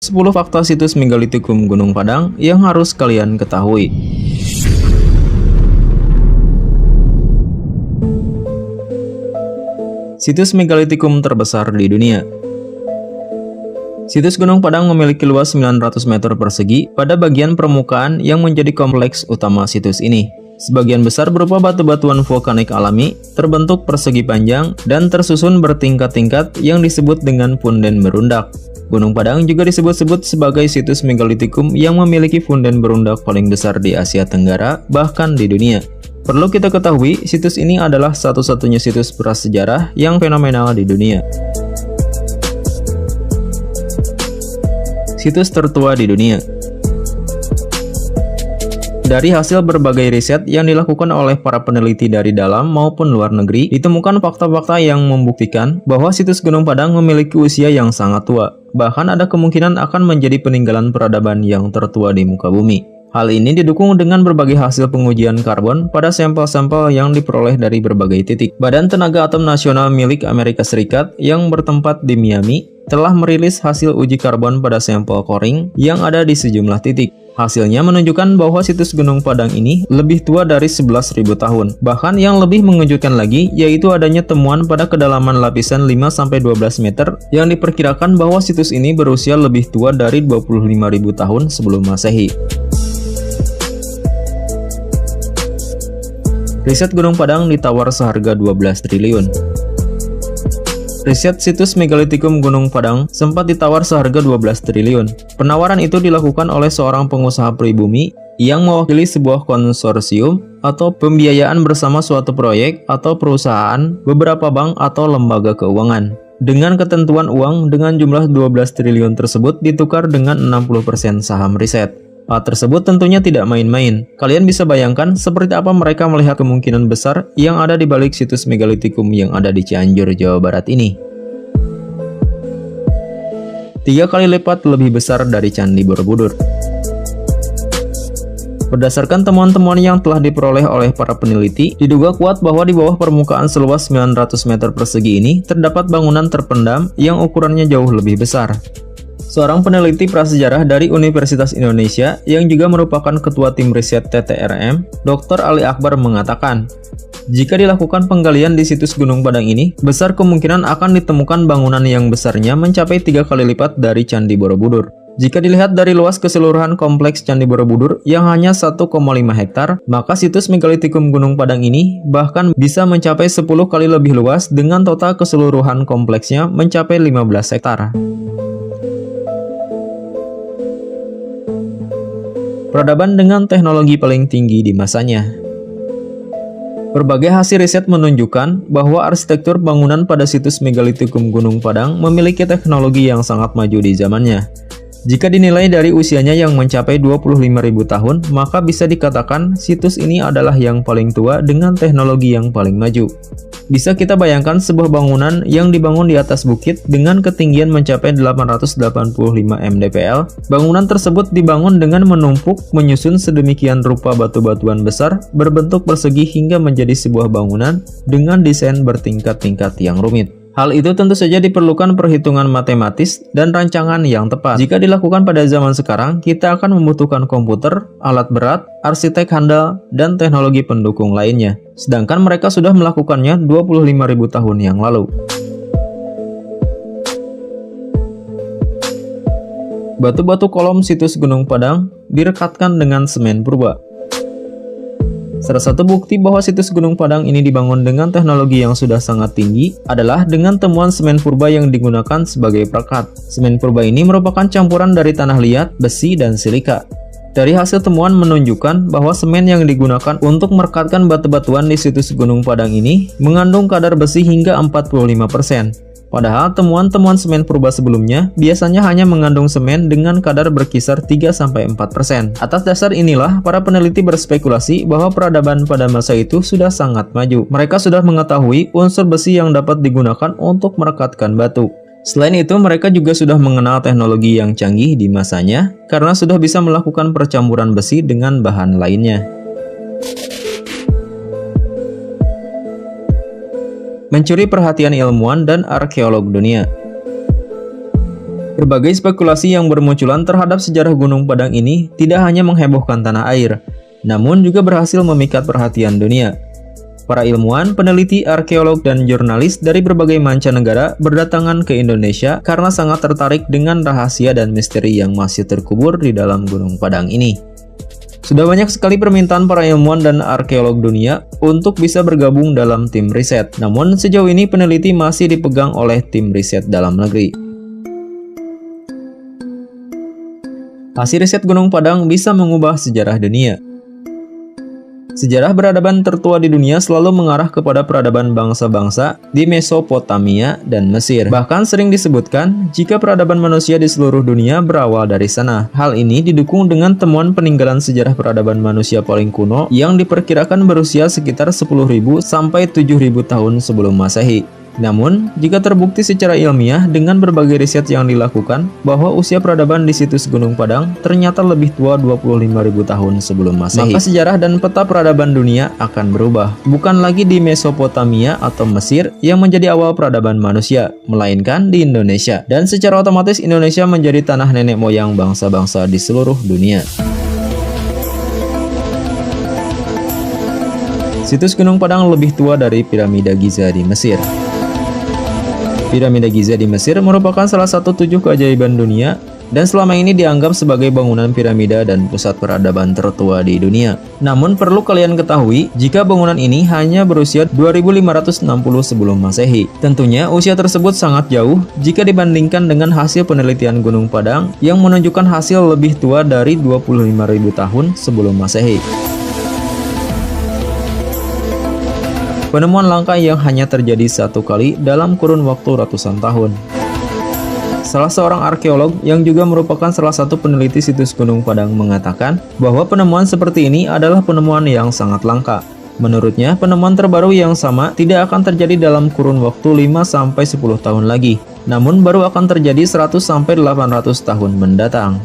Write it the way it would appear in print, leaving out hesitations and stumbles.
10 fakta situs megalitikum Gunung Padang yang harus kalian ketahui. Situs megalitikum terbesar di dunia. Situs Gunung Padang memiliki luas 900 meter persegi pada bagian permukaan yang menjadi kompleks utama situs ini. Sebagian besar berupa batu-batuan vulkanik alami, terbentuk persegi panjang, dan tersusun bertingkat-tingkat yang disebut dengan punden berundak. Gunung Padang juga disebut-sebut sebagai situs megalitikum yang memiliki punden berundak paling besar di Asia Tenggara, bahkan di dunia. Perlu kita ketahui, situs ini adalah satu-satunya situs prasejarah yang fenomenal di dunia. Situs tertua di dunia. Dari hasil berbagai riset yang dilakukan oleh para peneliti dari dalam maupun luar negeri, ditemukan fakta-fakta yang membuktikan bahwa situs Gunung Padang memiliki usia yang sangat tua. Bahkan ada kemungkinan akan menjadi peninggalan peradaban yang tertua di muka bumi. Hal ini didukung dengan berbagai hasil pengujian karbon pada sampel-sampel yang diperoleh dari berbagai titik. Badan Tenaga Atom Nasional milik Amerika Serikat yang bertempat di Miami telah merilis hasil uji karbon pada sampel koring yang ada di sejumlah titik. Hasilnya menunjukkan bahwa situs Gunung Padang ini lebih tua dari 11.000 tahun. Bahkan yang lebih mengejutkan lagi yaitu adanya temuan pada kedalaman lapisan 5-12 meter yang diperkirakan bahwa situs ini berusia lebih tua dari 25.000 tahun sebelum Masehi. Riset Gunung Padang ditawar seharga 12 triliun. Riset situs megalitikum Gunung Padang sempat ditawar seharga 12 triliun. Penawaran itu dilakukan oleh seorang pengusaha pribumi yang mewakili sebuah konsorsium atau pembiayaan bersama suatu proyek atau perusahaan, beberapa bank atau lembaga keuangan. Dengan ketentuan uang dengan jumlah 12 triliun tersebut ditukar dengan 60% saham riset. Hal tersebut tentunya tidak main-main. Kalian bisa bayangkan seperti apa mereka melihat kemungkinan besar yang ada di balik situs megalitikum yang ada di Cianjur, Jawa Barat ini. 3 kali lipat lebih besar dari Candi Borobudur. Berdasarkan temuan-temuan yang telah diperoleh oleh para peneliti, diduga kuat bahwa di bawah permukaan seluas 900 meter persegi ini terdapat bangunan terpendam yang ukurannya jauh lebih besar. Seorang peneliti prasejarah dari Universitas Indonesia yang juga merupakan ketua tim riset TTRM, Dr. Ali Akbar mengatakan, jika dilakukan penggalian di situs Gunung Padang ini, besar kemungkinan akan ditemukan bangunan yang besarnya mencapai 3 kali lipat dari Candi Borobudur. Jika dilihat dari luas keseluruhan kompleks Candi Borobudur yang hanya 1,5 hektar, maka situs megalitikum Gunung Padang ini bahkan bisa mencapai 10 kali lebih luas dengan total keseluruhan kompleksnya mencapai 15 hektar. Peradaban dengan teknologi paling tinggi di masanya. Berbagai hasil riset menunjukkan bahwa arsitektur bangunan pada situs megalitikum Gunung Padang memiliki teknologi yang sangat maju di zamannya. Jika dinilai dari usianya yang mencapai 25.000 tahun, maka bisa dikatakan situs ini adalah yang paling tua dengan teknologi yang paling maju. Bisa kita bayangkan sebuah bangunan yang dibangun di atas bukit dengan ketinggian mencapai 885 mdpl. Bangunan tersebut dibangun dengan menumpuk menyusun sedemikian rupa batu-batuan besar berbentuk persegi hingga menjadi sebuah bangunan dengan desain bertingkat-tingkat yang rumit. Hal itu tentu saja diperlukan perhitungan matematis dan rancangan yang tepat. Jika dilakukan pada zaman sekarang, kita akan membutuhkan komputer, alat berat, arsitek handal, dan teknologi pendukung lainnya. Sedangkan mereka sudah melakukannya 25.000 tahun yang lalu. Batu-batu kolom situs Gunung Padang direkatkan dengan semen purba. Salah satu bukti bahwa situs Gunung Padang ini dibangun dengan teknologi yang sudah sangat tinggi adalah dengan temuan semen purba yang digunakan sebagai perekat. Semen purba ini merupakan campuran dari tanah liat, besi, dan silika. Dari hasil temuan menunjukkan bahwa semen yang digunakan untuk merekatkan batu-batuan di situs Gunung Padang ini mengandung kadar besi hingga 45%. Padahal temuan-temuan semen purba sebelumnya biasanya hanya mengandung semen dengan kadar berkisar 3-4%. Atas dasar inilah, para peneliti berspekulasi bahwa peradaban pada masa itu sudah sangat maju. Mereka sudah mengetahui unsur besi yang dapat digunakan untuk merekatkan batu. Selain itu, mereka juga sudah mengenal teknologi yang canggih di masanya karena sudah bisa melakukan percampuran besi dengan bahan lainnya. Mencuri perhatian ilmuwan dan arkeolog dunia. Berbagai spekulasi yang bermunculan terhadap sejarah Gunung Padang ini tidak hanya menghebohkan tanah air, namun juga berhasil memikat perhatian dunia. Para ilmuwan, peneliti, arkeolog, dan jurnalis dari berbagai mancanegara berdatangan ke Indonesia karena sangat tertarik dengan rahasia dan misteri yang masih terkubur di dalam Gunung Padang ini. Sudah banyak sekali permintaan para ilmuwan dan arkeolog dunia untuk bisa bergabung dalam tim riset, namun sejauh ini peneliti masih dipegang oleh tim riset dalam negeri. Hasil riset Gunung Padang bisa mengubah sejarah dunia. Sejarah peradaban tertua di dunia selalu mengarah kepada peradaban bangsa-bangsa di Mesopotamia dan Mesir. Bahkan sering disebutkan jika peradaban manusia di seluruh dunia berawal dari sana. Hal ini didukung dengan temuan peninggalan sejarah peradaban manusia paling kuno yang diperkirakan berusia sekitar 10.000 sampai 7.000 tahun sebelum Masehi. Namun, jika terbukti secara ilmiah dengan berbagai riset yang dilakukan bahwa usia peradaban di situs Gunung Padang ternyata lebih tua 25.000 tahun sebelum Masehi, maka sejarah dan peta peradaban dunia akan berubah. Bukan lagi di Mesopotamia atau Mesir yang menjadi awal peradaban manusia, melainkan di Indonesia. Dan secara otomatis Indonesia menjadi tanah nenek moyang bangsa-bangsa di seluruh dunia. Situs Gunung Padang lebih tua dari piramida Giza di Mesir. Piramida Giza di Mesir merupakan salah satu 7 keajaiban dunia dan selama ini dianggap sebagai bangunan piramida dan pusat peradaban tertua di dunia. Namun perlu kalian ketahui jika bangunan ini hanya berusia 2560 sebelum Masehi. Tentunya usia tersebut sangat jauh jika dibandingkan dengan hasil penelitian Gunung Padang yang menunjukkan hasil lebih tua dari 25.000 tahun sebelum Masehi. Penemuan langka yang hanya terjadi satu kali dalam kurun waktu ratusan tahun. Salah seorang arkeolog yang juga merupakan salah satu peneliti situs Gunung Padang mengatakan bahwa penemuan seperti ini adalah penemuan yang sangat langka. Menurutnya, penemuan terbaru yang sama tidak akan terjadi dalam kurun waktu 5-10 tahun lagi, namun baru akan terjadi 100-800 tahun mendatang.